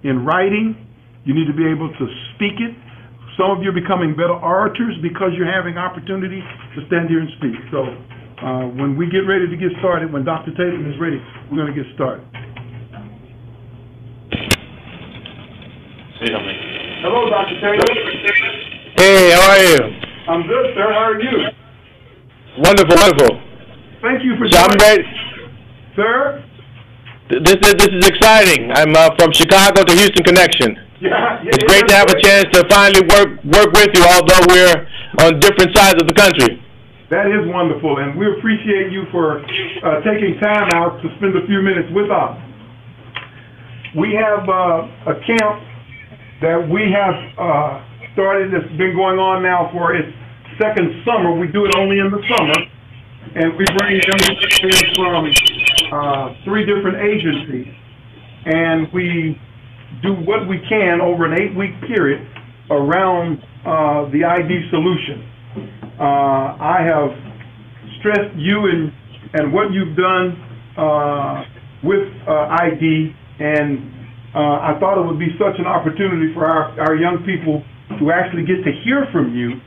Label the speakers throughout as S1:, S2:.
S1: in writing. You need to be able to speak it. Some of you are becoming better orators because you're having opportunity to stand here and speak. So when we get ready to get started, when Dr. Tatum is ready, we're going to get started. Hello, Dr. Tatum.
S2: Hey, how are you?
S1: I'm good, sir. How are you?
S2: Wonderful, wonderful.
S1: Thank you for
S2: joining.
S1: I'm ready. Sir?
S2: This is exciting. I'm from Chicago to Houston connection. It's great to have a chance to finally work with you, although we're on different sides of the country.
S1: That is wonderful, and we appreciate you for taking time out to spend a few minutes with us. We have a camp that we have started. It's been going on now for its second summer. We do it only in the summer, and we bring young from 3 different agencies, and we do what we can over an 8-week period around the ID solution. I have stressed you and what you've done with ID, and I thought it would be such an opportunity for our young people to actually get to hear from you.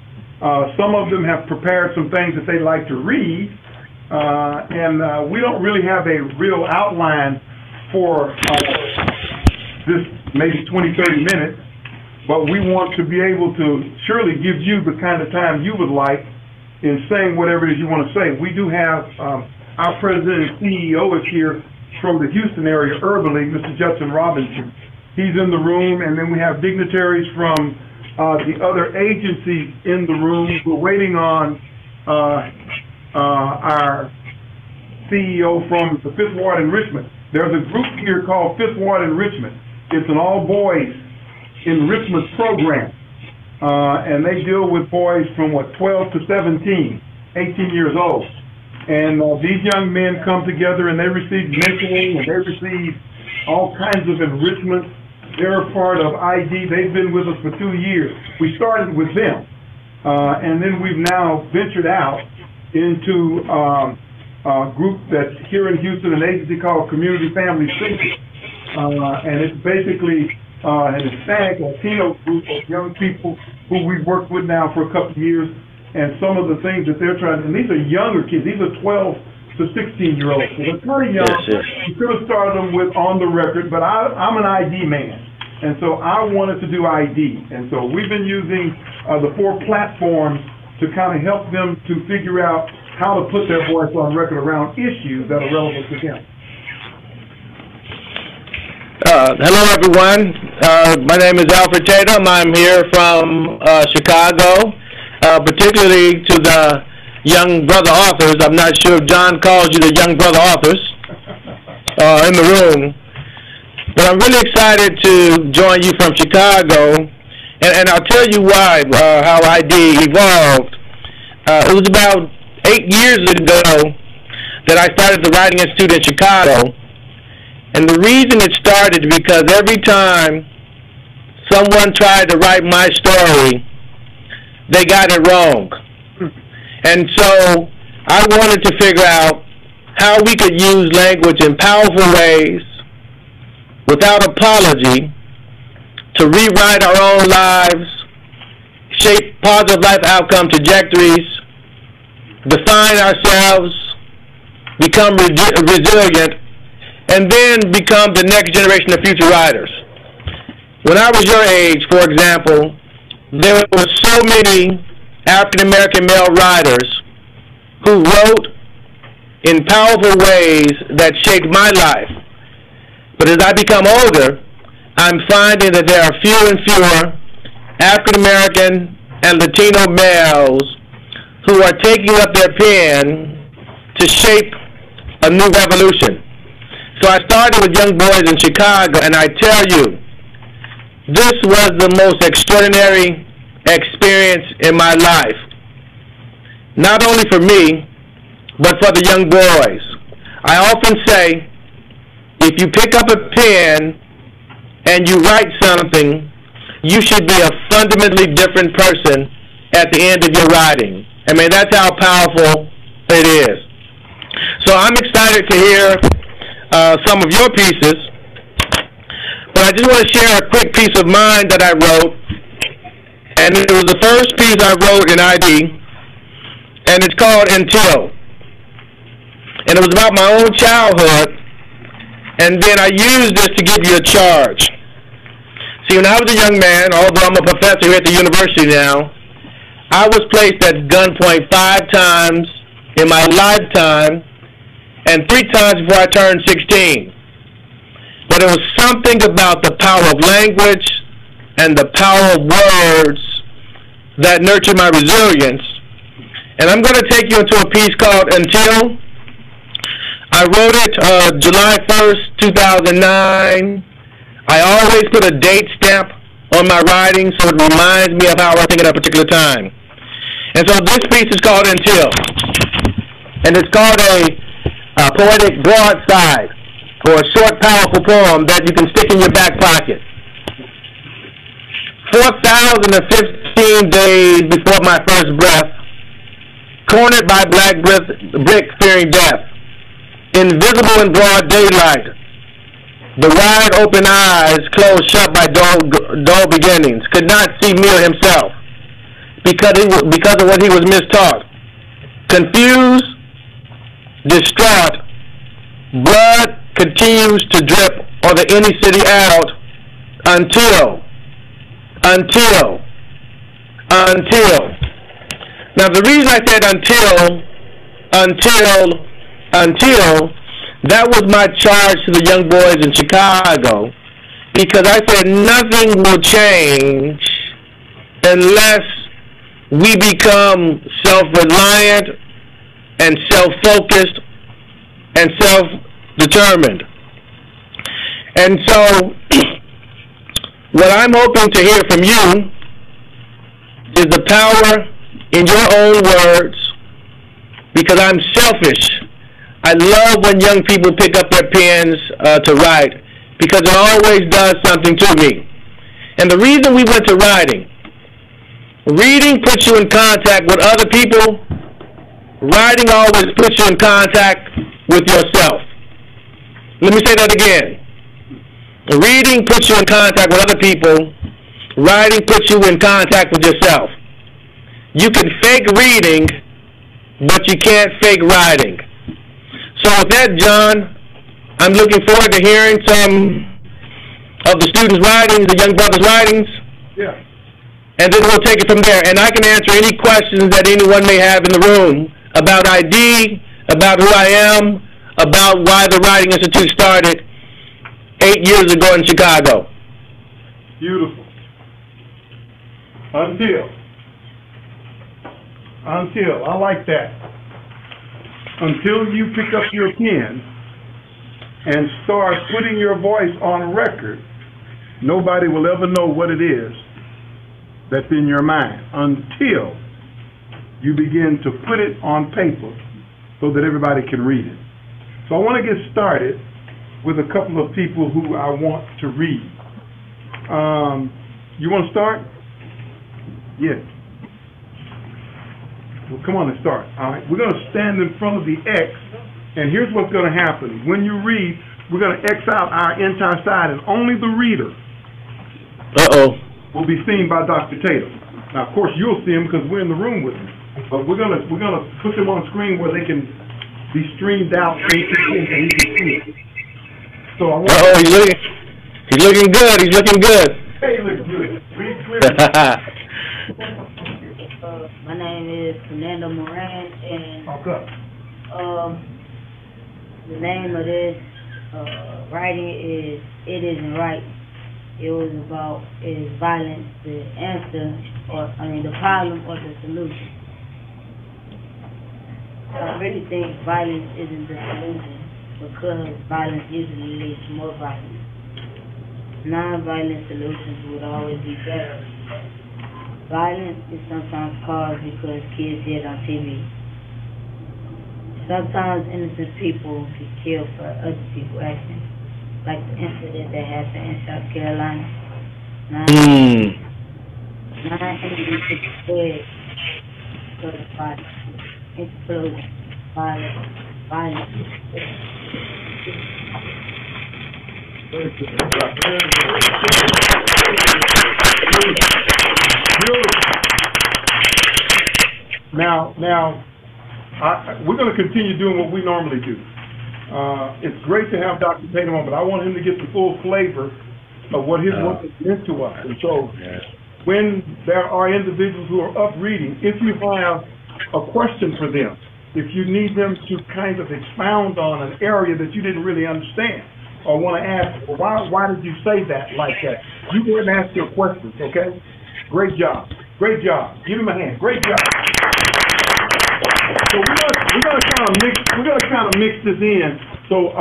S1: Some of them have prepared some things that they'd like to read, and we don't really have a real outline for this maybe 20, 30 minutes, but we want to be able to surely give you the kind of time you would like in saying whatever it is you want to say. We do have our president and CEO is here from the Houston area, Urban League, Mr. Judson Robinson. He's in the room, and then we have dignitaries from the other agencies in the room. We're waiting on our CEO from the 5th Ward in Richmond. There's a group here called 5th Ward in Richmond. It's an all-boys enrichment program, and they deal with boys from, 12 to 17, 18 years old. And these young men come together, and they receive mentoring, and they receive all kinds of enrichment. They're a part of ID. They've been with us for 2 years. We started with them, and then we've now ventured out into a group that's here in Houston, an agency called Community Family Safety. And it's basically an Hispanic Latino group of young people who we've worked with now for a couple of years, and some of the things that they're trying to, and these are younger kids, these are 12 to 16-year-olds, so they're pretty young.
S2: Yes.
S1: We could have started them with On the Record, but I'm an ID man, and so I wanted to do ID, and so we've been using the 4 platforms to kind of help them to figure out how to put their voice on record around issues that are relevant to them.
S2: Hello, everyone. My name is Alfred Tatum. I'm here from Chicago, particularly to the young brother authors. I'm not sure if John calls you the young brother authors in the room, but I'm really excited to join you from Chicago, and I'll tell you why, how ID evolved. It was about 8 years ago that I started the Writing Institute in Chicago. And the reason it started because every time someone tried to write my story, they got it wrong. And so I wanted to figure out how we could use language in powerful ways without apology to rewrite our own lives, shape positive life outcome trajectories, define ourselves, become resilient, and then become the next generation of future writers. When I was your age, for example, there were so many African-American male writers who wrote in powerful ways that shaped my life. But as I become older, I'm finding that there are fewer and fewer African-American and Latino males who are taking up their pen to shape a new revolution. So I started with young boys in Chicago, and I tell you, this was the most extraordinary experience in my life. Not only for me, but for the young boys. I often say, if you pick up a pen and you write something, you should be a fundamentally different person at the end of your writing. I mean, that's how powerful it is. So I'm excited to hear some of your pieces. But but I just want to share a quick piece of mine that I wrote, and it was the first piece I wrote in ID, and it's called Until. And it was about my own childhood, and then I used this to give you a charge. See, when I was a young man, although I'm a professor here at the university now, I was placed at gunpoint 5 times in my lifetime, and 3 times before I turned 16. But it was something about the power of language and the power of words that nurtured my resilience. And I'm going to take you into a piece called Until. I wrote it July 1st, 2009. I always put a date stamp on my writing so it reminds me of how I think at a particular time. And so this piece is called Until. And it's called a poetic broadside, or a short, powerful poem that you can stick in your back pocket. 4,015 days before my first breath, cornered by black brick fearing death, invisible in broad daylight, the wide open eyes closed shut by dull beginnings, could not see Mir himself because of what he was mistaught. Confused, distraught, blood continues to drip on the inner city out until. Now the reason I said until, that was my charge to the young boys in Chicago, because I said nothing will change unless we become self-reliant and self-focused and self-determined. And so what I'm hoping to hear from you is the power in your own words, because I'm selfish. I love when young people pick up their pens to write, because it always does something to me. And the reason we went to writing, reading puts you in contact with other people. Writing always puts you in contact with yourself. Let me say that again. Reading puts you in contact with other people. Writing puts you in contact with yourself. You can fake reading, but you can't fake writing. So with that, John, I'm looking forward to hearing some of the students' writings, the young brothers' writings.
S1: Yeah.
S2: And then we'll take it from there. And I can answer any questions that anyone may have in the room about ID, about who I am, about why the Writing Institute started 8 years ago in Chicago.
S1: Beautiful. Until, I like that. Until you pick up your pen and start putting your voice on record, nobody will ever know what it is that's in your mind until you begin to put it on paper so that everybody can read it. So I want to get started with a couple of people who I want to read. You want to start? Yes. Well, come on and start. All right. We're going to stand in front of the X, and here's what's going to happen. When you read, we're going to X out our entire side, and only the reader will be seen by Dr. Tatum. Now, of course, you'll see him because we're in the room with him. But we're gonna put them on screen where they can be streamed out and he can see it. So I want
S2: he's looking good. He's looking good.
S1: Hey, he looks good. Read clearly.
S3: My name is Fernando Moran, and the name of this writing is It Isn't Right. It was about, is violence the answer, the problem or the solution? I really think violence isn't the solution, because violence usually leads to more violence. Non-violent solutions would always be better. Violence is sometimes caused because kids see it on TV. Sometimes innocent people get killed for other people's actions, like the incident that happened in South Carolina. 9 individuals dead because of violence. Explosion, violence.
S1: Now, we're going to continue doing what we normally do. It's great to have Dr. Tatum on, but I want him to get the full flavor of what his work has meant to us. And so, when there are individuals who are up reading, if you have a question for them, if you need them to kind of expound on an area that you didn't really understand, or want to ask, well, why did you say that like that? You go ahead and ask your questions, okay? Great job. Great job. Give him a hand. Great job. So we're gonna kind of mix this in. So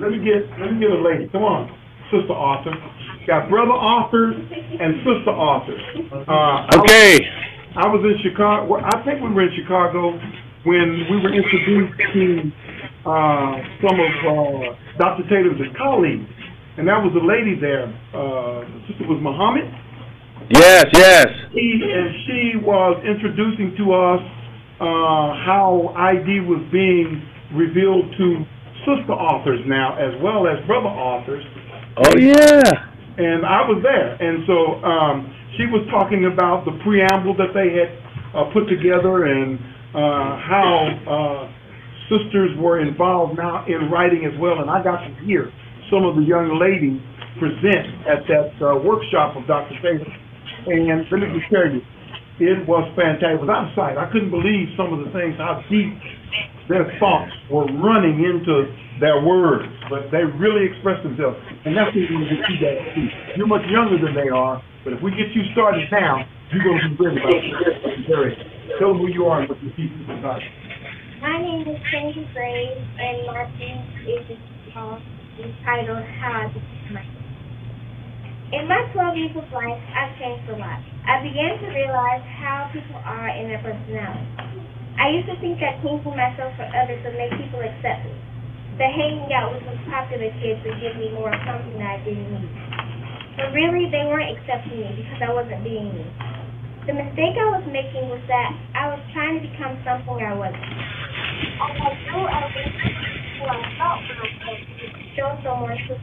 S1: let me get a lady. Come on, sister author. Got brother authors and sister authors.
S2: Okay.
S1: I was in Chicago. I think we were in Chicago when we were introduced to some of Dr. Tatum's colleagues, and that was a lady there. The sister was Muhammad.
S2: Yes, yes.
S1: She was introducing to us how ID was being revealed to sister authors now, as well as brother authors.
S2: Oh, yeah.
S1: And I was there, and so she was talking about the preamble that they had put together, and how sisters were involved now in writing as well. And I got to hear some of the young ladies present at that workshop of Dr. Tatum. And let me just tell you, it was fantastic. It was out of sight. I couldn't believe some of the things, how deep their thoughts were running into their words, but they really expressed themselves. And that's what we get you guys too. You're much younger than they are, but if we get you started now, you're going to be very. Tell them who you are and what you teach about.
S4: My name is Cindy Graves, and my piece is entitled How I Became Myself. In my 12 years of life, I've changed a lot. I began to realize how people are in their personality. I used to think that changing myself for others would make people accept me. That hanging out with the popular kids would give me more of something that I didn't need. But really, they weren't accepting me because I wasn't being me. The mistake I was making was that I was trying to become something I wasn't. As I grew, I realized who I thought when I was to show someone who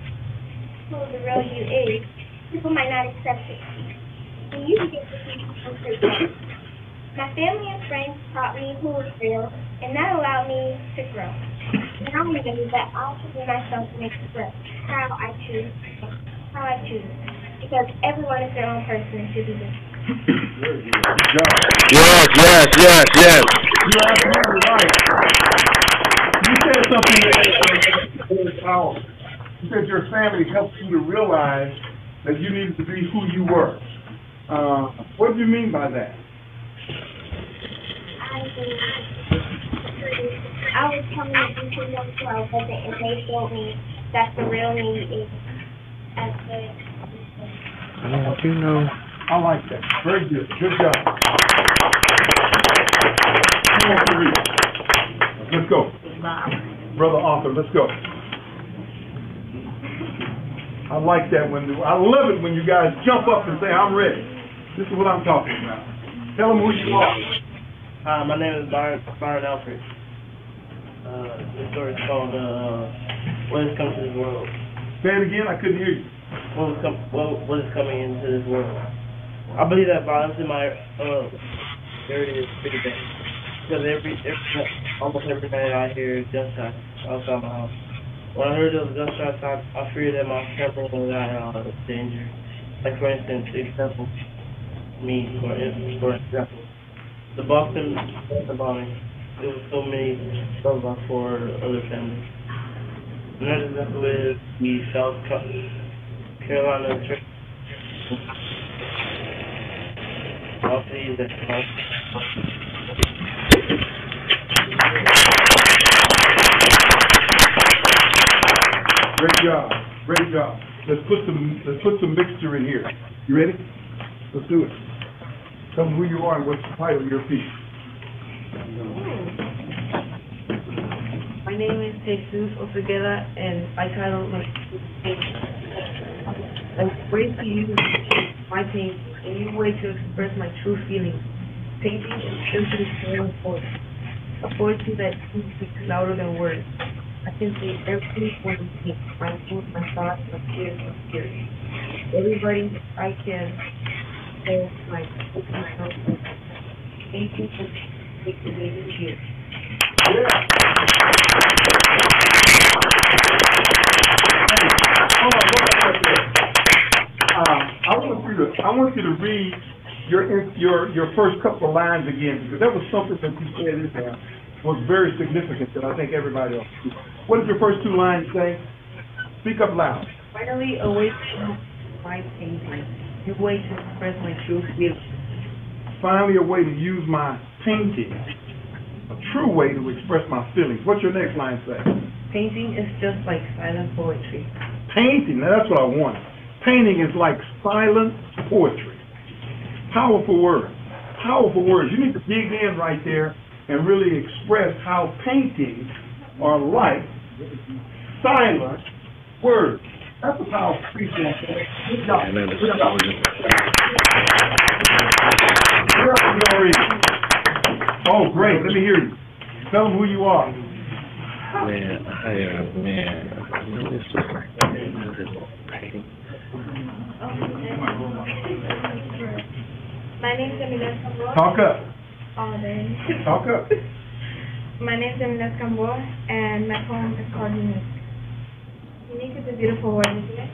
S4: the real you is. People might not accept it. And you get to see people say that. My family and friends taught me who was real, and that allowed me to grow. Now I know that I should be myself and express how I choose, because everyone is their own person and should be different.
S2: Yes.
S1: You're absolutely right. You said something that was powerful. You said your family helped you to realize that you needed to be who you were. What do you mean by that?
S4: I was telling them to know who I wasn't, and they told me that the real me is as good.
S2: I want you to know.
S1: I like that. Very good. Good job. Let's go. Brother author, let's go. I like that I love it when you guys jump up and say, I'm ready. This is what I'm talking about. Tell them who you are.
S5: Hi, my name is Byron Alfred. The story is called What Has Come to This World.
S1: Say it again, I couldn't hear you.
S5: What is coming into this world? I believe that violence in my area is pretty bad. Because almost every night I hear gunshots outside my house. When I heard those gunshots, I feared that my family was in danger. Like, for instance, for example, the Boston bombing, there was so many gunshots for other families. Another example is the South Carolina church. I'll see that.
S1: Great job. Let's put some mixture in here. You ready? Let's do it. Tell them who you are and what's the title of your piece.
S6: My name is Jesus Oseguera, and my title is a way to use my paint, a new way to express my true feelings. Painting is simply so important. A poetry that speaks louder than words. A simply every one of me, my food, my thoughts, my fears, my spirit. Everybody I can say my myself. Thank you for taking me this year.
S1: I want you to read your first couple of lines again, because that was something that you said in there was very significant that I think everybody else see. What did your first two lines say? Speak up loud.
S6: Finally, a way to my painting, a way to express my true feelings.
S1: Finally, a way to use my painting, a true way to express my feelings. What's your next line say?
S6: Painting is just like silent poetry.
S1: Painting, now that's what I want. Painting is like silent poetry. Powerful words. Powerful words. You need to dig in right there and really express how paintings are like silent words. That's a powerful piece right there. Good job. Good job. Oh, great. Let me hear you. Tell them who you are.
S2: Man,
S4: My name's Emilia Cambor.
S1: Talk up. Talk up.
S4: My name's Emilia Cambor, and my poem is called Unique. Unique is a beautiful word, isn't it?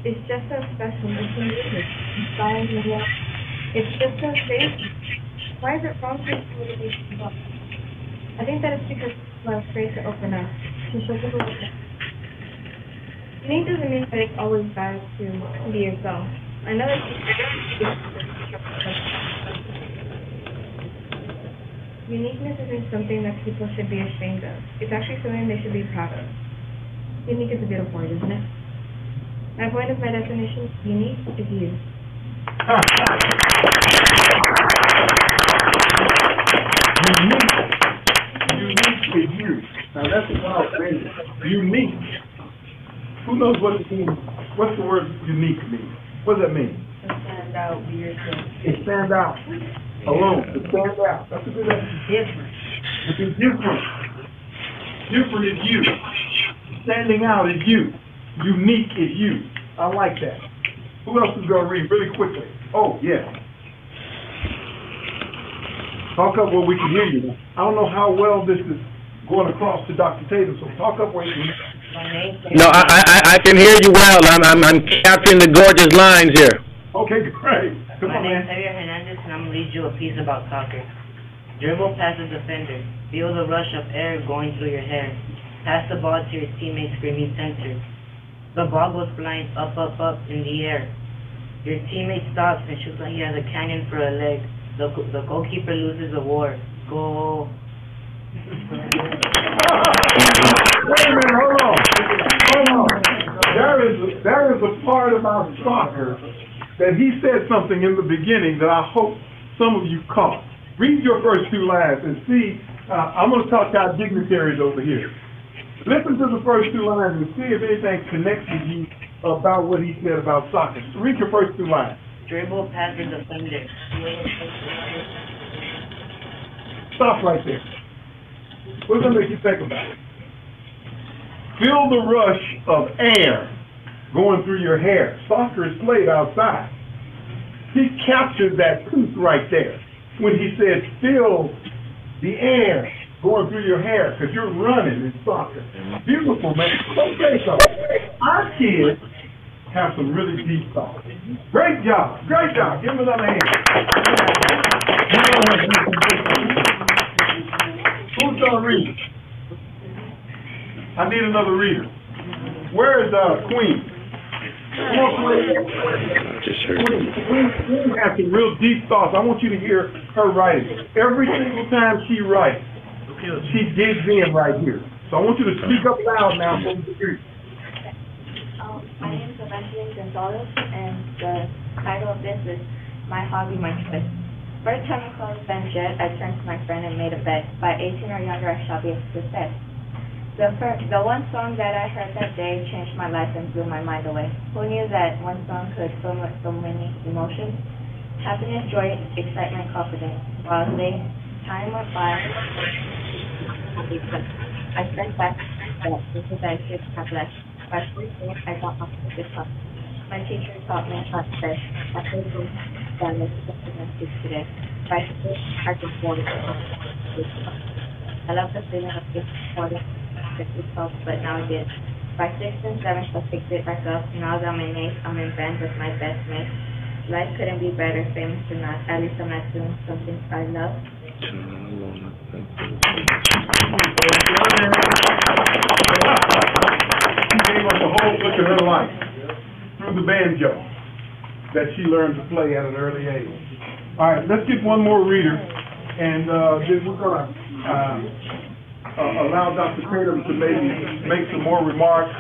S4: It's just so special. It's unique. Inspiring the world. It's just so safe. Why is it wrong for people to be people? I think that it's because people are afraid to open up, to show people what they Unique doesn't mean that it's always bad to be yourself. I know that uniqueness isn't something that people should be ashamed of. It's actually something they should be proud of. Unique is a beautiful word, isn't it? My point of my definition, unique is you.
S1: Unique is you. Now that's a powerful thing. Unique. Who knows what it means? What's the word unique mean? What does that mean?
S6: To stand out, be yourself.
S1: To stand out. Alone. To stand out. That's a good answer.
S6: Different.
S1: To be different. Different is you. Standing out is you. Unique is you. I like that. Who else is going to read really quickly? Oh, yes. Talk up where we can hear you. I don't know how well this is going across to Dr. Tatum, so talk up where you can hear.
S2: No, I can hear you well. I'm capturing the gorgeous lines here.
S1: Okay, great. Come
S7: My
S1: on,
S7: name's
S1: man.
S7: Javier Hernandez, and I'm going to read you a piece about soccer. Dribble past the defender. Feel the rush of air going through your hair. Pass the ball to your teammate screaming center. The ball goes flying up, up, up in the air. Your teammate stops and shoots like he has a cannon for a leg. The goalkeeper loses the war. Go.
S1: Wait a minute, hold on. There is a part about soccer that he said something in the beginning that I hope some of you caught. Read your first two lines and see. I'm going to talk to our dignitaries over here. Listen to the first two lines and see if anything connects with you about what he said about soccer. So read your first two lines.
S7: Dribble past the defender.
S1: Stop right there. What's going to make you think about it? Feel the rush of air going through your hair. Soccer is played outside. He captured that piece right there when he said, feel the air going through your hair, because you're running in soccer. Beautiful, man. Okay, so our kids have some really deep thoughts. Great job. Great job. Give them another hand. Who's going to read? I need another reader. Where is Queen? Come on, Queen. Queen has some real deep thoughts. I want you to hear her writing. Every single time she writes, she digs in right here. So I want you to speak up loud now so we can hear you.
S4: My name is Evangeline Gonzalez, and the title of this is My Hobby, My Twist. First time I saw the Jet, I turned to my friend and made a bet. By 18 or younger, I shall be a success. The one song that I heard that day changed my life and blew my mind away. Who knew that one song could fill with so many emotions? Happiness, joy, excitement, confidence. While time went by, I spent back that this is I should have less. By school, I got off the good class. My teacher taught me how to say, I could go down this today. By school, I just wanted to I love the feeling of being supported, but now I did. By 6th and 7th, I picked it back up. Now that I'm in 8th, I'm in band with my best mate. Life couldn't be better, famous or not. At least I'm not doing something I love.
S1: She gave us a whole look at her life through the banjo that she learned to play at an early age. All right, let's get one more reader, and then we're going to allow Dr. Tatum to maybe make some more remarks.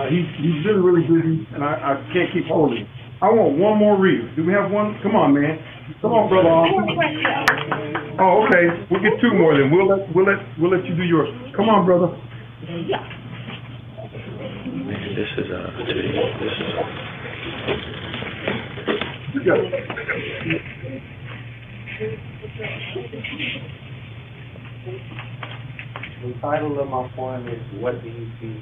S1: He's been really busy, and I can't keep holding him. I want one more reader. Do we have one? Come on, man. Come on, brother. Oh, okay. We'll get two more then. We'll let you do yours. Come on, brother.
S2: This is
S1: You got it.
S8: The title of my poem is What Do You See?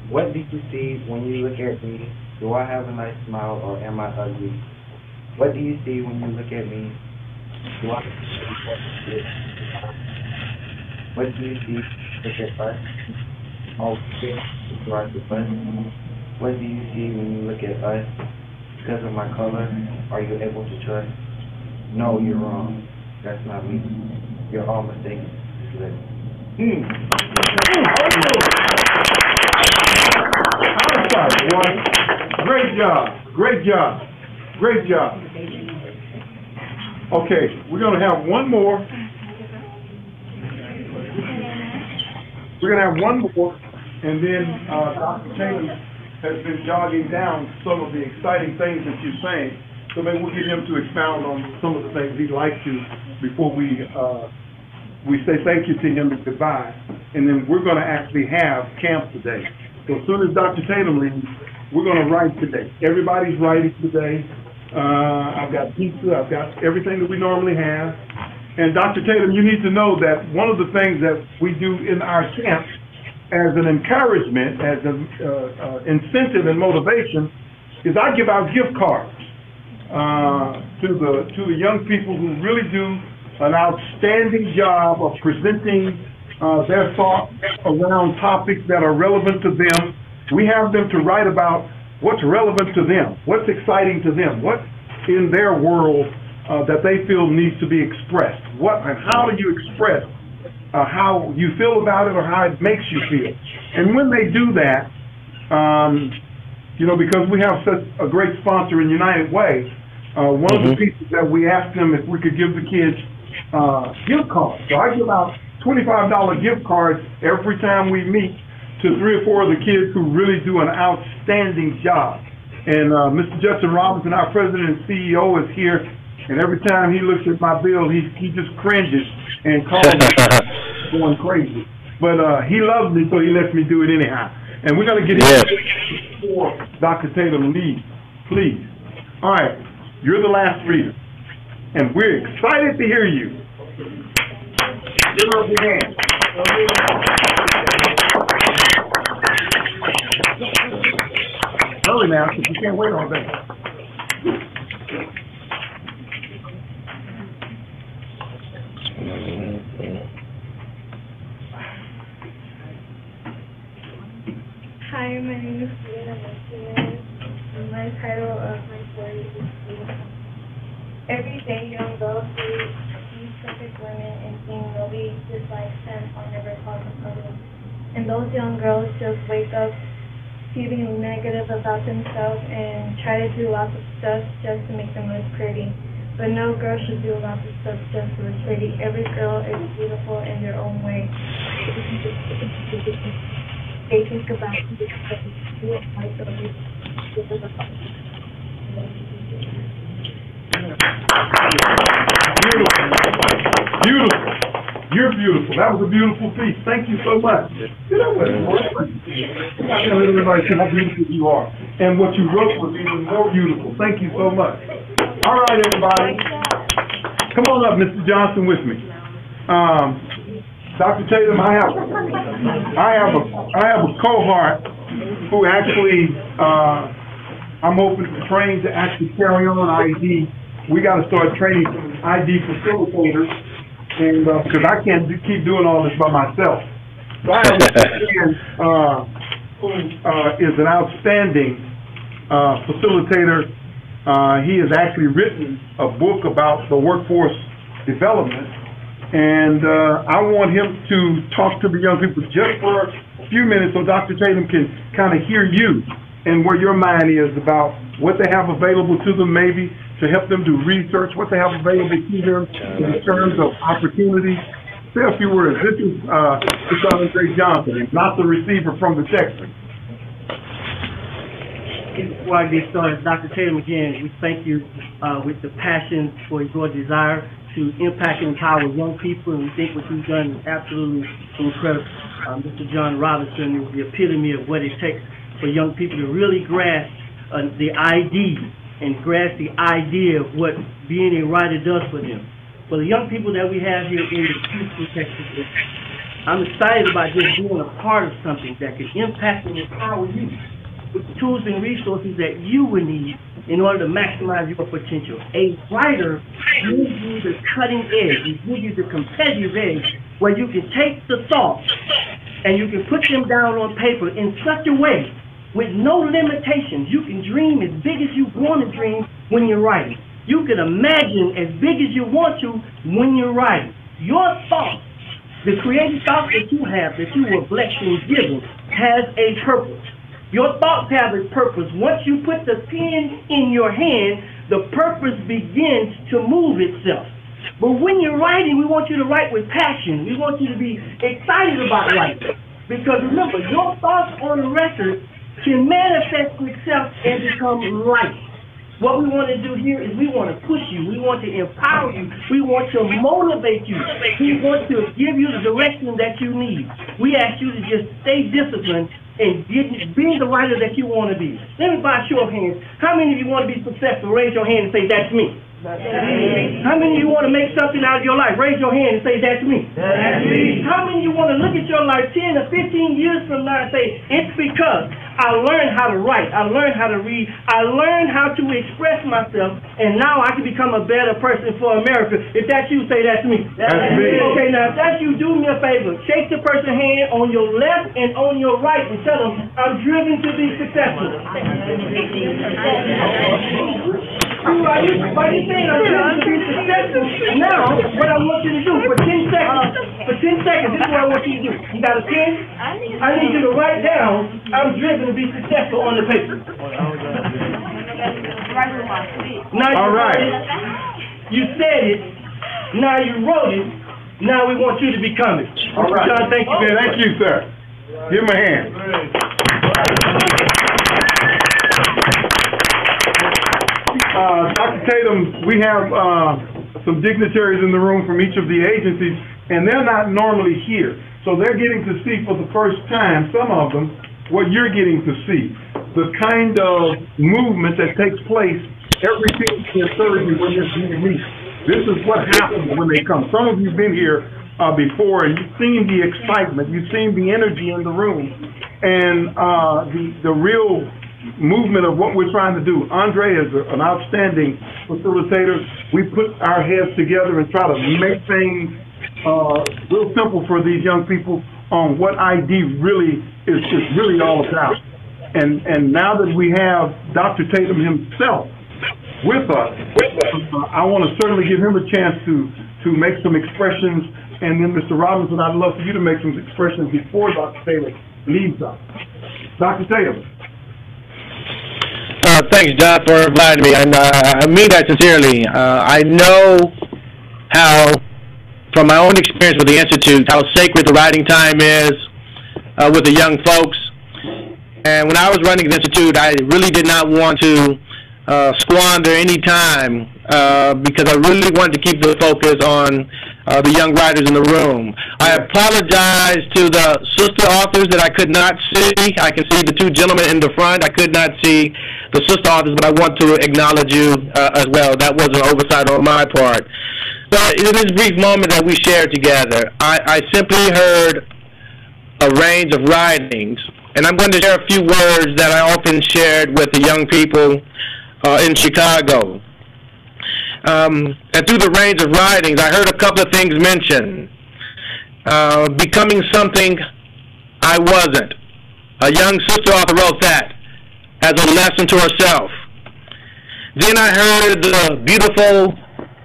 S8: What do you see when you look at me? Do I have a nice smile or am I ugly? What do you see when you look at me? Do I What do you see? Look at us. Oh, right the bus. What do you see when you look at us? Because of my color, are you able to trust? No, you're wrong. That's not me. You're all mistaken.
S1: Great job. Great job. Great job. Okay, we're going to have one more. We're going to have one more, and then Dr. Tatum has been jogging down some of the exciting things that you're saying. So maybe we'll get him to expound on some of the things he'd like to before we say thank you to him and goodbye. And then we're going to actually have camp today. So as soon as Dr. Tatum leaves, we're going to write today. Everybody's writing today. I've got pizza. I've got everything that we normally have. And Dr. Tatum, you need to know that one of the things that we do in our camp as an encouragement, as an incentive and motivation, is I give out gift cards to the young people who really do an outstanding job of presenting their thoughts around topics that are relevant to them. We have them to write about what's relevant to them, what's exciting to them, what in their world that they feel needs to be expressed. What and how do you express how you feel about it or how it makes you feel? And when they do that, because we have such a great sponsor in United Way, one of the pieces that we asked them if we could give the kids gift cards. So I give out $25 gift cards every time we meet to 3 or 4 of the kids who really do an outstanding job. And Mr. Justin Robinson, our president and CEO, is here, and every time he looks at my bill, he just cringes and calls me going crazy. But he loves me, so he lets me do it anyhow. And we're going to get into before Dr. Tatum leaves, please. All right, you're the last reader, and we're excited to hear you. Give up your hand. Hurry now, because you can't wait all day.
S4: Hi, my name is Selena Martinez, and my title of my story is Every day young girls see perfect women and think nobody dislikes them or never calls them ugly. And those young girls just wake up feeling negative about themselves and try to do lots of stuff just to make them look pretty. But no girl should do lots of stuff just to look pretty. Every girl is beautiful in their own way. They think about it.
S1: Beautiful. You're beautiful. That was a beautiful piece. Thank you so much. You know what? I tell everybody how beautiful you are. And what you wrote was even more beautiful. Thank you so much. All right, everybody. Come on up, Mr. Johnson, with me. Dr. Tatum, I have a cohort who actually, I'm hoping to train to actually carry on ID. We got to start training ID facilitators, and because I can't keep doing all this by myself. So I have a man who is an outstanding facilitator. He has actually written a book about the workforce development, and I want him to talk to the young people just for a few minutes so Dr. Tatum can kind of hear you and where your mind is about what they have available to them, maybe to help them do research, what they have available to them in terms of opportunities. Say a few words. This is Andre Johnson, not the receiver from the Texans.
S9: Before I get started, Dr. Tatum, again, we thank you with the passion for your desire to impact and empower young people, and we think what you've done is absolutely incredible. Mr. John Robinson is the epitome of what it takes for young people to really grasp the ID and grasp the idea of what being a writer does for them. For the young people that we have here in the Houston, Texas, I'm excited about just being a part of something that can impact and empower you with the tools and resources that you would need in order to maximize your potential. A writer gives you the cutting edge, it gives you the competitive edge where you can take the thoughts and you can put them down on paper in such a way with no limitations. You can dream as big as you want to dream when you're writing. You can imagine as big as you want to when you're writing. Your thoughts, the creative thoughts that you have, that you were blessed and given, has a purpose. Your thoughts have a purpose. Once you put the pen in your hand, the purpose begins to move itself. But when you're writing, we want you to write with passion. We want you to be excited about writing. Because remember, your thoughts on the record can manifest itself and become life. What we want to do here is we want to push you. We want to empower you. We want to motivate you. We want to give you the direction that you need. We ask you to just stay disciplined and being the writer that you want to be. Let me buy a show of hands. How many of you want to be successful? Raise your hand and say, that's me. How many of you want to make something out of your life? Raise your hand and say, that's me. How many of you want to look at your life 10 or 15 years from now and say, it's because I learned how to write, I learned how to read, I learned how to express myself, and now I can become a better person for America. If that's you, say that's me.
S1: That's me.
S9: Okay, now if that's you, do me a favor. Shake the person's hand on your left and on your right and tell them, I'm driven to be successful. By you saying I'm driven to be successful, now what I want you to do for 10 seconds, this is what I want you to do. You got a pen? I need you to write down, I'm driven to be successful on the paper. Now
S1: All right.
S9: You said it, now you wrote it, now we want you to become it.
S1: All right.
S9: John, thank you very much.
S1: Thank you, sir. Give him a hand. Dr. Tatum, we have some dignitaries in the room from each of the agencies, and they're not normally here. So they're getting to see for the first time, some of them, what you're getting to see. The kind of movement that takes place every Tuesday and Thursday when this meet. This is what happens when they come. Some of you have been here before, and you've seen the excitement, you've seen the energy in the room, and the real movement of what we're trying to do. Andre is an outstanding facilitator. We put our heads together and try to make things real simple for these young people on what ID really is really all about. And now that we have Dr. Tatum himself with us, I want to certainly give him a chance to make some expressions, and then Mr. Robinson, I'd love for you to make some expressions before Dr. Tatum leaves us. Dr. Tatum.
S2: Thanks, John, for inviting me, and I mean that sincerely. I know how, from my own experience with the Institute, how sacred the writing time is with the young folks. And when I was running the Institute, I really did not want to squander any time because I really wanted to keep the focus on the young writers in the room. I apologize to the sister authors that I could not see. I can see the two gentlemen in the front. I could not see the sister authors, but I want to acknowledge you as well. That was an oversight on my part. But in this brief moment that we shared together, I simply heard a range of writings, and I'm going to share a few words that I often shared with the young people in Chicago. And through the range of writings, I heard a couple of things mentioned. Becoming something I wasn't. A young sister author wrote that as a lesson to herself. Then I heard the beautiful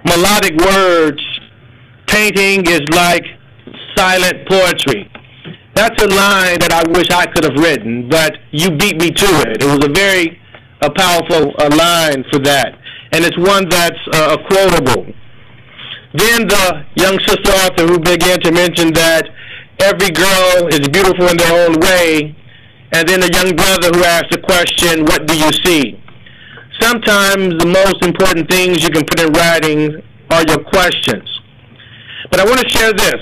S2: melodic words, painting is like silent poetry. That's a line that I wish I could have written, but you beat me to it. It was a very powerful line for that, and it's one that's quotable. Then the young sister author who began to mention that every girl is beautiful in their own way, and then the young brother who asked the question, what do you see? Sometimes the most important things you can put in writing are your questions. But I want to share this.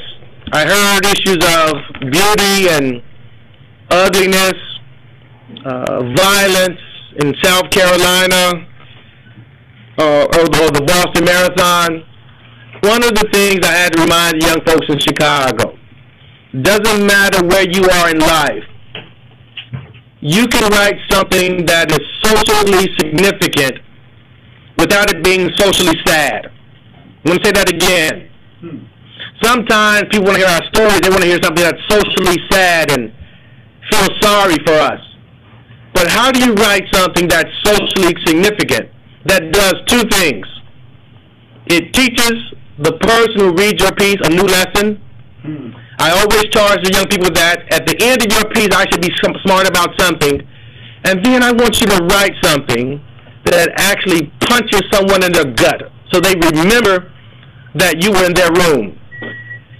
S2: I heard issues of beauty and ugliness, violence in South Carolina, or the Boston Marathon. One of the things I had to remind young folks in Chicago, doesn't matter where you are in life, you can write something that is socially significant without it being socially sad. I'm going to say that again. Sometimes people want to hear our stories. They want to hear something that's socially sad and feel sorry for us. But how do you write something that's socially significant that does two things? It teaches the person who reads your piece a new lesson. I always charge the young people that at the end of your piece, I should be smart about something. And then I want you to write something that actually punches someone in their gut so they remember that you were in their room.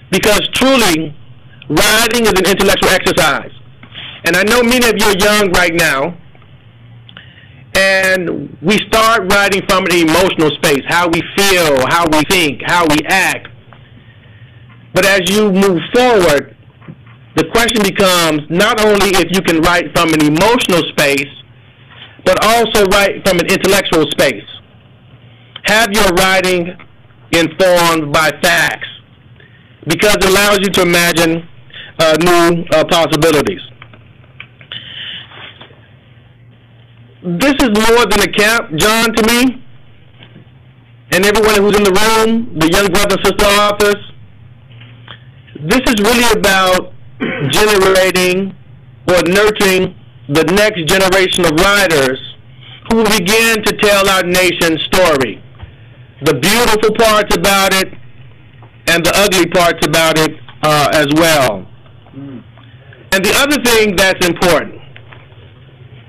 S2: Because truly, writing is an intellectual exercise. And I know many of you are young right now, and we start writing from an emotional space, how we feel, how we think, how we act. But as you move forward, the question becomes not only if you can write from an emotional space, but also write from an intellectual space. Have your writing informed by facts, because it allows you to imagine new possibilities. This is more than a camp, John, to me, and everyone who's in the room, the young brothers and sister authors. This is really about generating or nurturing the next generation of writers who will begin to tell our nation's story. The beautiful parts about it and the ugly parts about it as well. And the other thing that's important,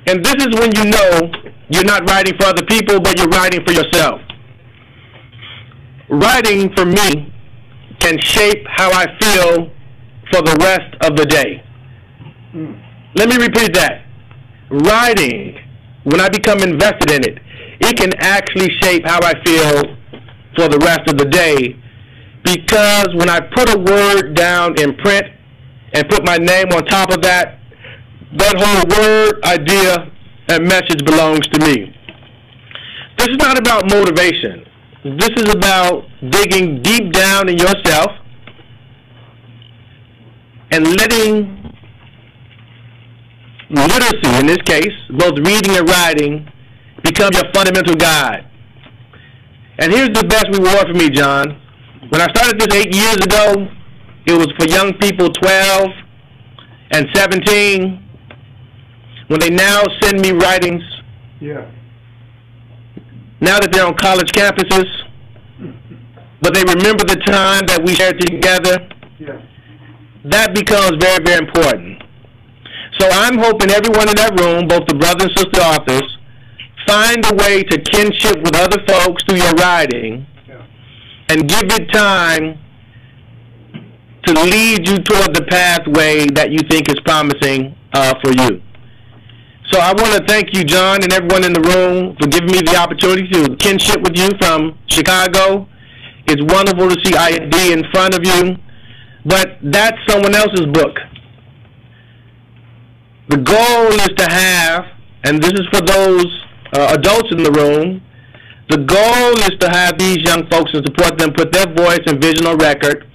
S2: and this is when you know you're not writing for other people, but you're writing for yourself. Writing, for me, can shape how I feel for the rest of the day. Let me repeat that. Writing, when I become invested in it, it can actually shape how I feel for the rest of the day, because when I put a word down in print and put my name on top of that, that whole word, idea, and message belongs to me. This is not about motivation. This is about digging deep down in yourself and letting literacy, in this case, both reading and writing, become your fundamental guide. And here's the best reward for me, John. When I started this 8 years ago, it was for young people 12 and 17. When they now send me writings, now that they're on college campuses, but they remember the time that we shared together, that becomes very, very important. So I'm hoping everyone in that room, both the brother and sister authors, find a way to kinship with other folks through your writing and give it time to lead you toward the pathway that you think is promising for you. So I want to thank you, John, and everyone in the room for giving me the opportunity to kinship with you from Chicago. It's wonderful to see ID in front of you, but that's someone else's book. The goal is to have, and this is for those adults in the room, The goal is to have these young folks and support them put their voice and vision on record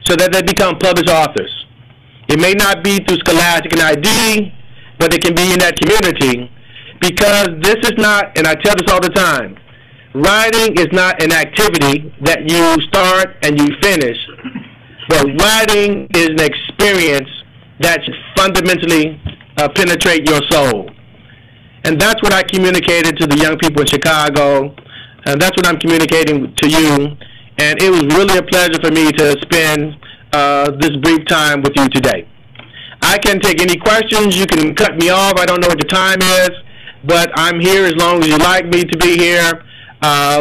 S2: so that they become published authors. It may not be through Scholastic and ID, but it can be in that community, because this is not, and I tell this all the time, writing is not an activity that you start and you finish, but writing is an experience that should fundamentally penetrate your soul. And that's what I communicated to the young people in Chicago, and that's what I'm communicating to you. And it was really a pleasure for me to spend this brief time with you today. I can take any questions. You can cut me off. I don't know what the time is, but I'm here as long as you like me to be here.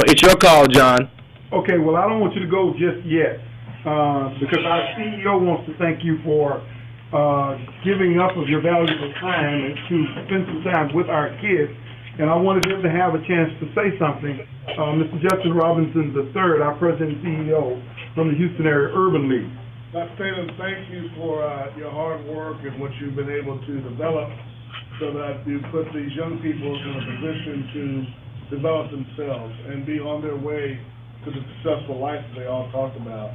S2: It's your call, John.
S1: Okay, well, I don't want you to go just yet, because our CEO wants to thank you for giving up of your valuable time and to spend some time with our kids. And I wanted him to have a chance to say something. Mr. Justin Robinson III, our president and CEO from the Houston Area Urban League.
S10: Dr. Tatum, thank you for your hard work and what you've been able to develop so that you put these young people in a position to develop themselves and be on their way to the successful life that they all talked about.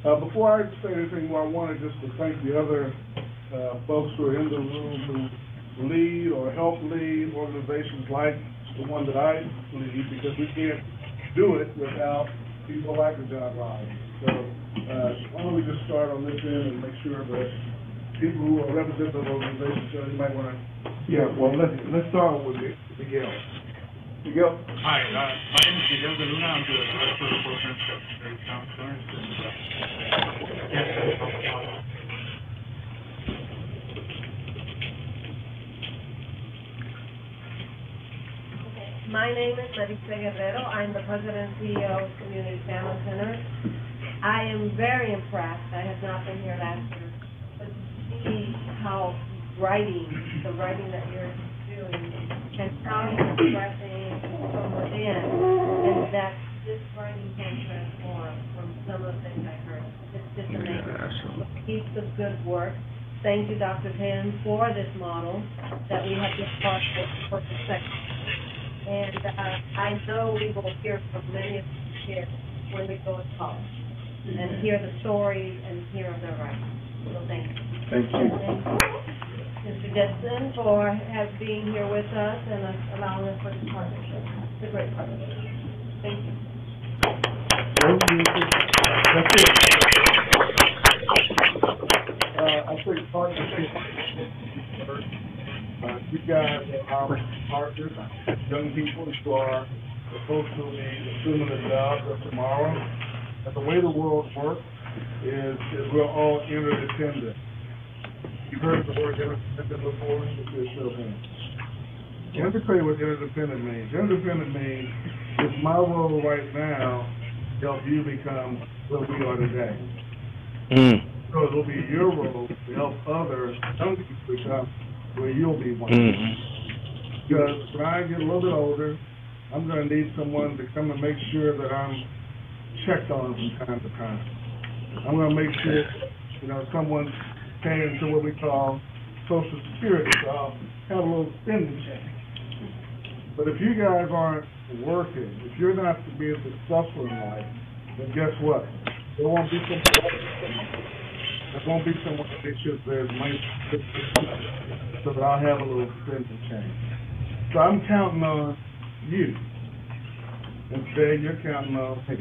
S10: Before I say anything more, I wanted just to thank the other folks who are in the room who lead or help lead organizations like the one that I lead, because we can't do it without people like John Robinson. So why don't we just start on this end and make sure that people who are representative of organizations, you might want to...
S1: Yeah, well, let's start with Miguel. Miguel?
S11: Hi, my name is Miguel de Luna. I'm the director of the program for counselors.
S6: My name is Marisa Guerrero. I'm the president and CEO of Community Family Center. I am very impressed. I have not been here last year, but to see how the writing that you're doing, and how you're expressing from within, and that this writing can transform from some of the things I heard. It's just amazing. Keep the good work. Thank you, Dr. Tatum, for this model that we have this part for the section. And I know we will hear from many of you here when we go to college and hear the stories and hear their writing. So thank you.
S1: Thank you.
S6: Thank you, Mr. Jetson, for being here with us and allowing us for this partnership. It's a great partnership. Thank you.
S1: That's it.
S10: I think partnership you guys are our partners, young people who are supposed to be assuming the jobs of tomorrow. And the way the world works is we're all interdependent. You've heard the word interdependent before? It's still Let me tell you what interdependent means. Interdependent means it's my role right now to help you become what we are today. So it'll be your role to help others young people become where you'll be one. Because when I get a little bit older, I'm going to need someone to come and make sure that I'm checked on from time to time. I'm going to make sure, someone's paying to what we call Social Security, so I'll have a little spending check. But if you guys aren't working, if you're not to be successful in life, then guess what? There won't be someone that makes sure there's money so that I'll have a little spending change. So I'm counting on you. And today you're counting on me.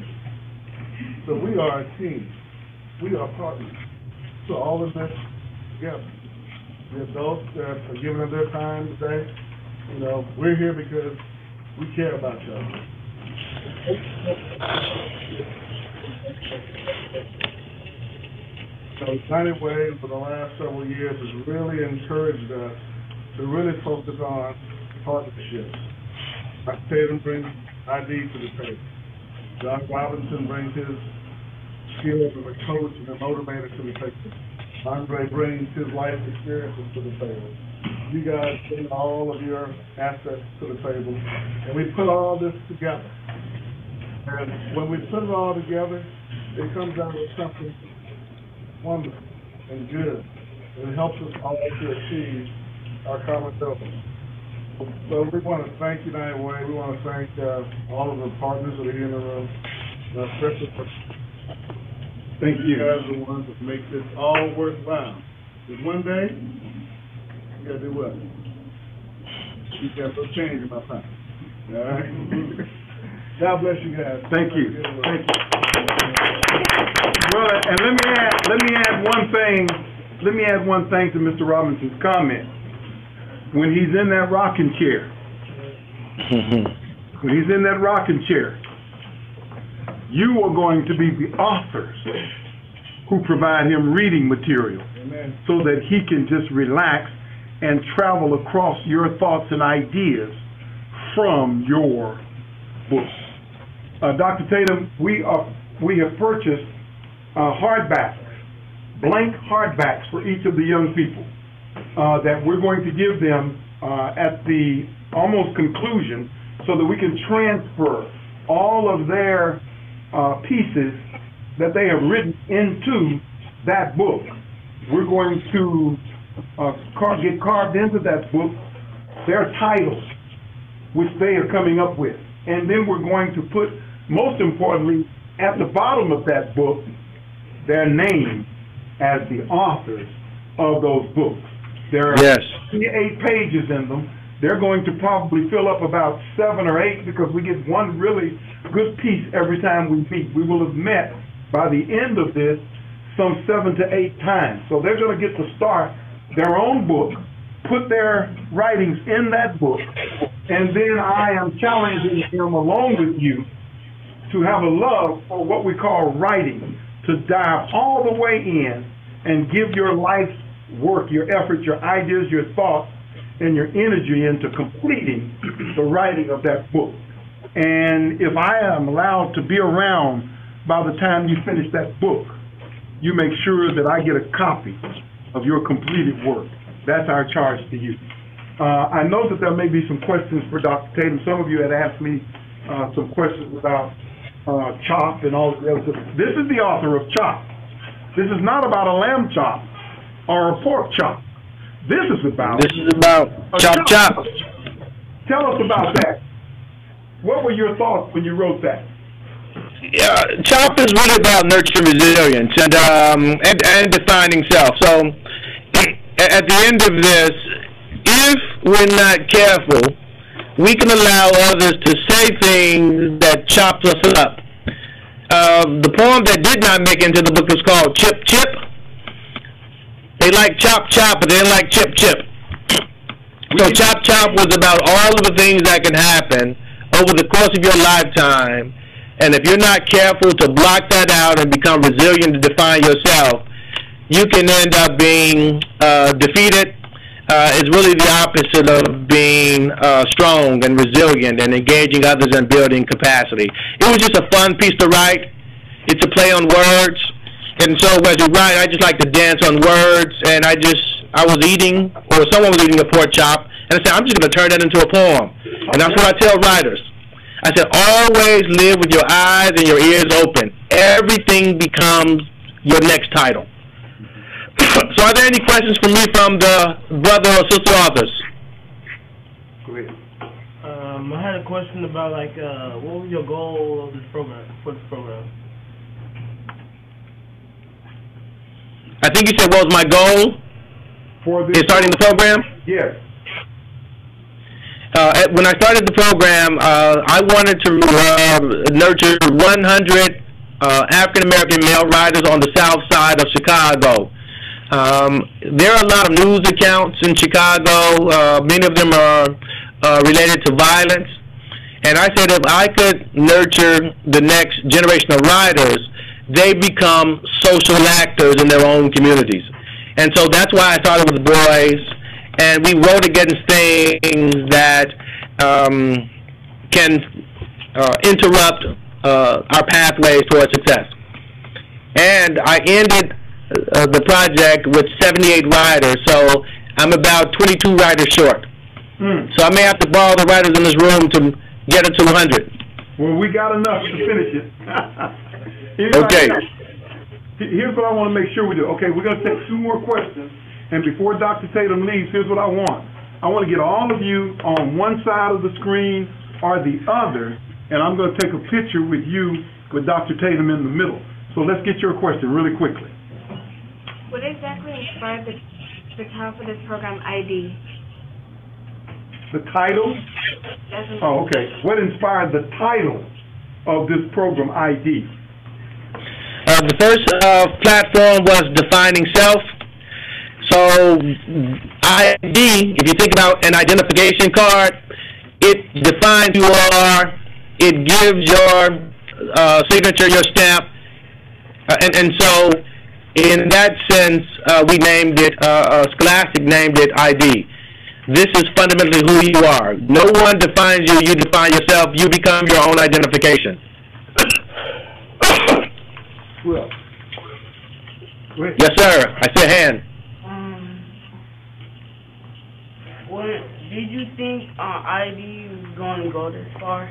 S10: So we are a team. We are partners. So all of this together. The adults that are giving up their time today, we're here because we care about y'all. So United Way for the last several years has really encouraged us to really focus on partnerships. Dr. Tatum brings ID to the table. John Robinson brings his skills as a coach and a motivator to the table. Andre brings his life experiences to the table. You guys bring all of your assets to the table. And we put all this together. And when we put it all together, it comes out with something wonderful and good. And it helps us all to achieve our common goals. So we want to thank United Way. We want to thank all of the partners that are here in the room, especially for
S1: Thank you.
S10: guys are the ones that make this all worthwhile. Because one day, you got to do what? You got to change in my pocket. All right? God bless you guys.
S1: Thank you. Thank you. Well, and let me add one thing. Let me add one thing to Mr. Robinson's comment. When he's in that rocking chair, you are going to be the authors who provide him reading material.
S10: Amen.
S1: So that he can just relax and travel across your thoughts and ideas from your book. Dr. Tatum, we have purchased hardbacks, blank hardbacks for each of the young people that we're going to give them at the almost conclusion so that we can transfer all of their pieces that they have written into that book. We're going to get carved into that book their titles, which they are coming up with. And then we're going to put, most importantly, at the bottom of that book, their name as the authors of those books. There are 8 pages in them. They're going to probably fill up about 7 or 8 because we get one really good piece every time we meet. We will have met by the end of this some 7 to 8 times. So they're going to get to start their own book, put their writings in that book, and then I am challenging them along with you to have a love for what we call writing, to dive all the way in and give your life's work, your effort, your ideas, your thoughts, and your energy into completing the writing of that book. And if I am allowed to be around by the time you finish that book, you make sure that I get a copy of your completed work. That's our charge to you. I know that there may be some questions for Dr. Tatum. Some of you had asked me some questions about chop and all the other stuff. This is the author of Chop. This is not about a lamb chop or a pork chop. This is about
S2: Chop Chop.
S1: Tell us about that. What were your thoughts when you wrote that?
S2: Chop is really about nurturing resilience and defining self. So at the end of this, if we're not careful, we can allow others to say things that chops us up. The poem that did not make it into the book was called Chip Chip. They like chop chop, but they didn't like chip chip. So chop chop was about all of the things that can happen over the course of your lifetime. And if you're not careful to block that out and become resilient to define yourself, you can end up being defeated. It's really the opposite of being strong and resilient and engaging others and building capacity. It was just a fun piece to write. It's a play on words. And so as you write, I just like to dance on words. And I was eating, or someone was eating a pork chop, and I said, I'm just going to turn that into a poem. And that's what I tell writers. I said, always live with your eyes and your ears open. Everything becomes your next title. So are there any questions for me from the brother or sister authors?
S1: Go ahead.
S5: I had a question about, what was your goal of this program, for this program?
S2: I think you said, what was my goal in starting the program?
S1: Yes.
S2: When I started the program, I wanted to nurture 100 African-American male writers on the south side of Chicago. There are a lot of news accounts in Chicago. Many of them are related to violence. And I said if I could nurture the next generation of writers, they become social actors in their own communities. And so that's why I started with boys. And we wrote against things that can interrupt our pathways towards success. And I ended the project with 78 writers, so I'm about 22 writers short. So I may have to borrow the writers in this room to get it to 100.
S1: Well, we got enough to finish it.
S2: Okay.
S1: Here's what I want to make sure we do. Okay, we're going to take 2 more questions, and before Dr. Tatum leaves, here's what I want. I want to get all of you on one side of the screen or the other, and I'm going to take a picture with you with Dr. Tatum in the middle. So let's get your question really quickly.
S12: What exactly inspired the title for this program, ID?
S1: The title? Oh, okay. What inspired the title of this program, ID?
S2: The first platform was defining self. So ID, if you think about an identification card, it defines who you are. It gives your signature, your stamp, and so in that sense, we named it. Scholastic named it ID. This is fundamentally who you are. No one defines you. You define yourself. You become your own identification.
S1: Well,
S2: yes, sir. I see a hand.
S7: What did you think ID was going to go this far?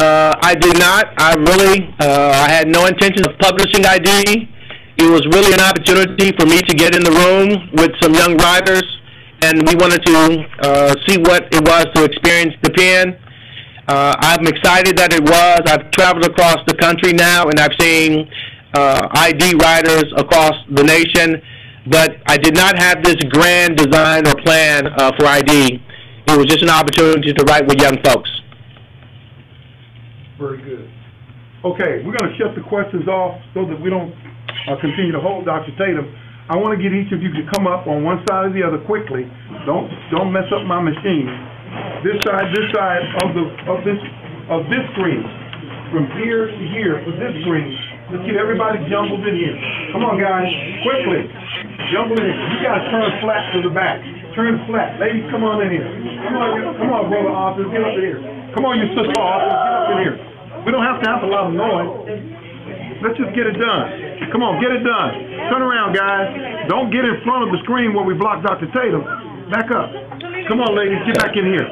S2: I did not. I had no intention of publishing ID. It was really an opportunity for me to get in the room with some young writers, and we wanted to see what it was to experience the pen. I'm excited that it was. I've traveled across the country now, and I've seen ID writers across the nation, but I did not have this grand design or plan for ID. It was just an opportunity to write with young folks.
S1: Very good. Okay, we're going to shut the questions off so that we don't continue to hold Dr. Tatum. I want to get each of you to come up on one side or the other quickly. Don't mess up my machine. This side of this screen, from here to here for this screen. Let's get everybody jumbled in here. Come on, guys, quickly. Jumble in. You guys turn flat to the back. Turn flat. Ladies, come on in here. Come on, brother Arthur, get up in here. Come on, you sister Arthur, get up in here. We don't have to have a lot of noise. Let's just get it done. Come on, get it done. Turn around, guys. Don't get in front of the screen where we block Dr. Tatum. Back up. Come on, ladies, get back in here.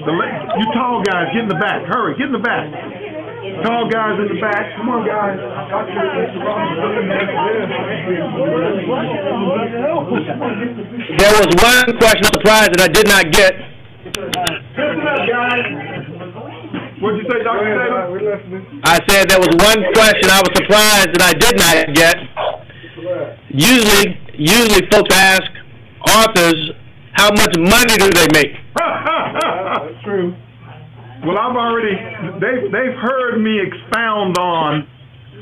S1: You tall guys, get in the back. Hurry, get in the back. Tall guys in the back. Come on, guys.
S2: There was one question of surprise that I did not get.
S1: Listen up, guys. What'd you say, Dr. Tatum? We're listening.
S2: I said there was one question I was surprised that I did not get. Usually folks ask authors, how much money do they make?
S1: That's true. Well, they've heard me expound on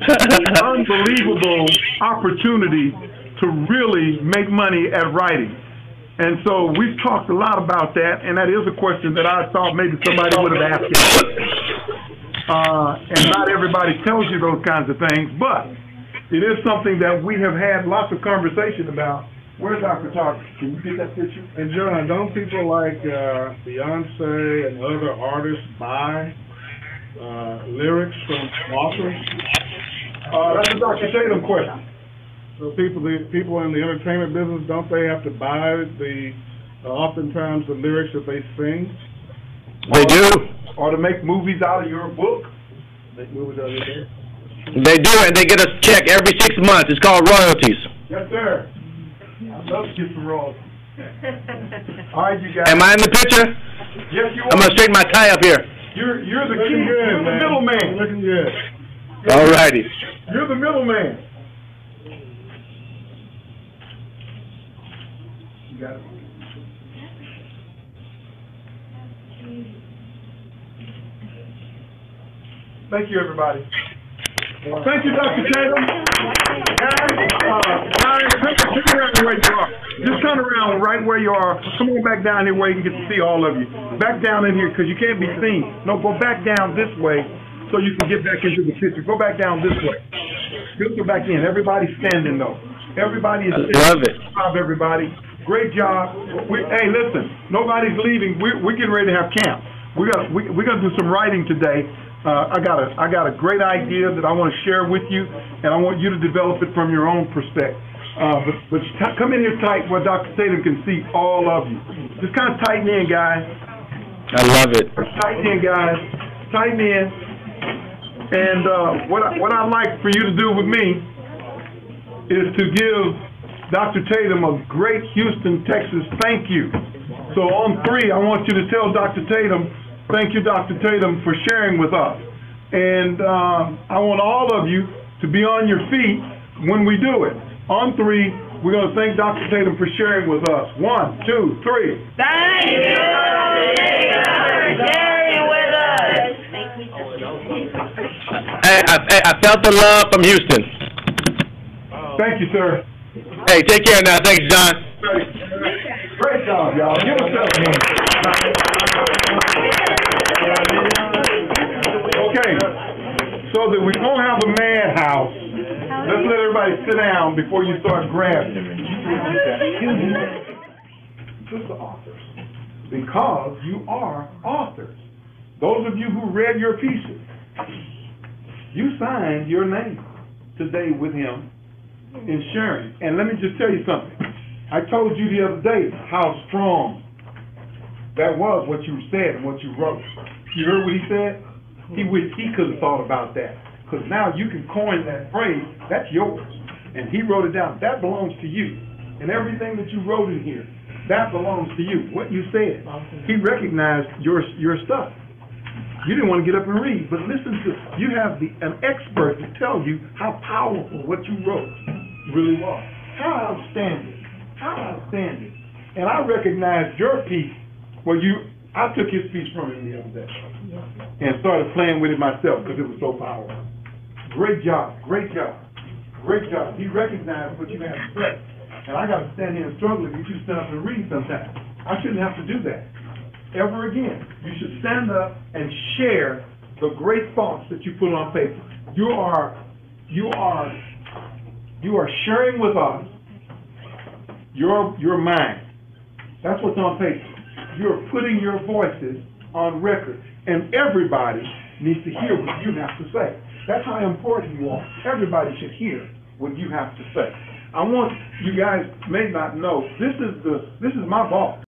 S1: the unbelievable opportunity to really make money at writing. And so we've talked a lot about that, and that is a question that I thought maybe somebody would have asked you. And not everybody tells you those kinds of things, but it is something that we have had lots of conversation about. Where's our photographer? Can you get that picture?
S10: And John, don't people like Beyonce and other artists buy lyrics from authors?
S1: That's a Dr. Tatum question.
S10: So people in the entertainment business, don't they have to buy oftentimes the lyrics that they sing?
S2: They do.
S1: Or to make movies out of your book?
S10: Make movies out of your book?
S2: They do, and they get a check every 6 months. It's called royalties.
S1: Yes, sir. I'd love to get some royalties. All right, you guys.
S2: Am I in the picture?
S1: Yes, you are.
S2: I'm going to straighten my tie up here.
S1: You're the key. You're the middleman.
S10: Looking good.
S2: All righty.
S1: You're the middleman. You got it. Thank you, everybody. Thank you, Dr. Tatum. Guys, turn around where you are. Just turn around right where you are. Come on back down here where you can get to see all of you. Back down in here because you can't be seen. No, go back down this way so you can get back into the picture. Go back down this way. Filter back in. Everybody's standing though. Everybody is standing.
S2: Love it.
S1: Good job, everybody. Great job. Hey, listen. Nobody's leaving. We're getting ready to have camp. We're gonna do some writing today. I got a great idea that I want to share with you, and I want you to develop it from your own perspective. But come in here tight where Dr. Tatum can see all of you. Just kind of tighten in, guys.
S2: I love it.
S1: Tighten in, guys. Tighten in. And what I'd like for you to do with me is to give Dr. Tatum of Great Houston, Texas, thank you. So on 3, I want you to tell Dr. Tatum, thank you, Dr. Tatum, for sharing with us. And I want all of you to be on your feet when we do it. On 3, we're going to thank Dr. Tatum for sharing with us. 1, 2, 3.
S7: Thank you for sharing with us.
S2: I felt the love from Houston.
S1: Thank you, sir.
S2: Hey, take care now. Thanks, John.
S1: Great job, y'all. Give us that hand. Okay, so that we don't have a madhouse, let's let everybody sit down before you start grabbing. Just the authors. Because you are authors. Those of you who read your pieces, you signed your name today with him in sharing. And let me just tell you something. I told you the other day how strong that was, what you said and what you wrote. You heard what he said? He wished he could have thought about that. Because now you can coin that phrase, that's yours. And he wrote it down. That belongs to you. And everything that you wrote in here, that belongs to you. What you said, he recognized your stuff. You didn't want to get up and read, but listen to, you have an expert to tell you how powerful what you wrote really was. How outstanding. How outstanding. And I recognized your piece where I took his piece from him the other day and started playing with it myself because it was so powerful. Great job, great job, great job. He recognized what you had to say. And I got to stand here and struggle if you stand up and read sometimes. I shouldn't have to do that ever again. You should stand up and share the great thoughts that you put on paper. You are sharing with us your mind. That's what's on paper. You're putting your voices on record, and everybody needs to hear what you have to say. That's how important you are. Everybody should hear what you have to say. I want you guys may not know, this is my boss.